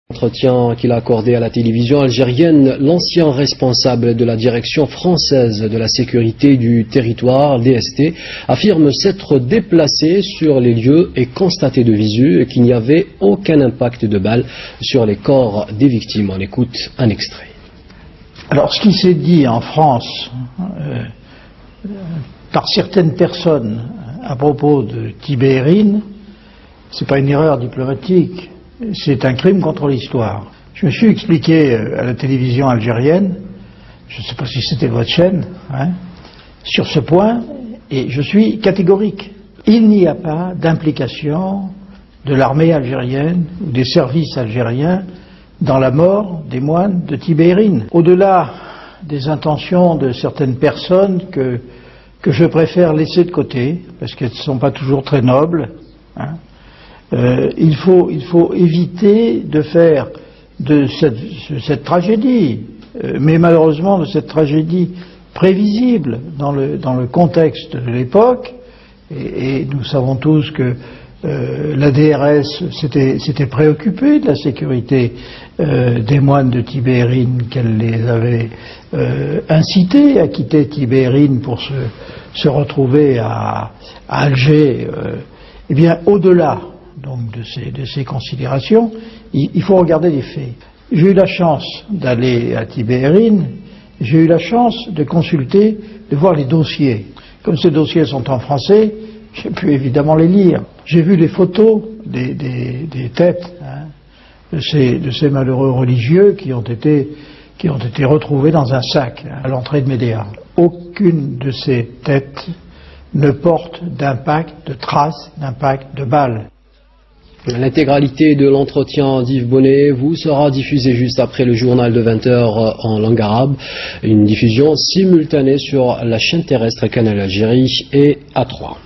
Entretien qu'il a accordé à la télévision algérienne, l'ancien responsable de la direction française de la sécurité du territoire, DST, affirme s'être déplacé sur les lieux et constaté de visu qu'il n'y avait aucun impact de balles sur les corps des victimes. On écoute un extrait. Alors, ce qui s'est dit en France par certaines personnes à propos de Tibérine, c'est pas une erreur diplomatique. C'est un crime contre l'histoire. Je me suis expliqué à la télévision algérienne, je ne sais pas si c'était votre chaîne, sur ce point, et je suis catégorique. Il n'y a pas d'implication de l'armée algérienne ou des services algériens dans la mort des moines de Tibérine. Au-delà des intentions de certaines personnes que je préfère laisser de côté, parce qu'elles ne sont pas toujours très nobles, il faut éviter de faire de cette tragédie, mais malheureusement de cette tragédie prévisible dans le contexte de l'époque, et nous savons tous que la DRS s'était préoccupée de la sécurité des moines de Tibérine, qu'elle les avait incités à quitter Tibérine pour se retrouver à Alger. Eh bien, au-delà donc de ces considérations, il faut regarder les faits. J'ai eu la chance d'aller à Tibérine, j'ai eu la chance de consulter, de voir les dossiers. Comme ces dossiers sont en français, j'ai pu évidemment les lire. J'ai vu les photos des têtes de ces malheureux religieux qui ont été retrouvés dans un sac à l'entrée de Médéa. Aucune de ces têtes ne porte d'impact, de traces d'impact de balles. L'intégralité de l'entretien d'Yves Bonnet vous sera diffusée juste après le journal de 20h en langue arabe. Une diffusion simultanée sur la chaîne terrestre Canal Algérie et A3.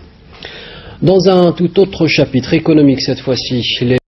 Dans un tout autre chapitre économique cette fois-ci,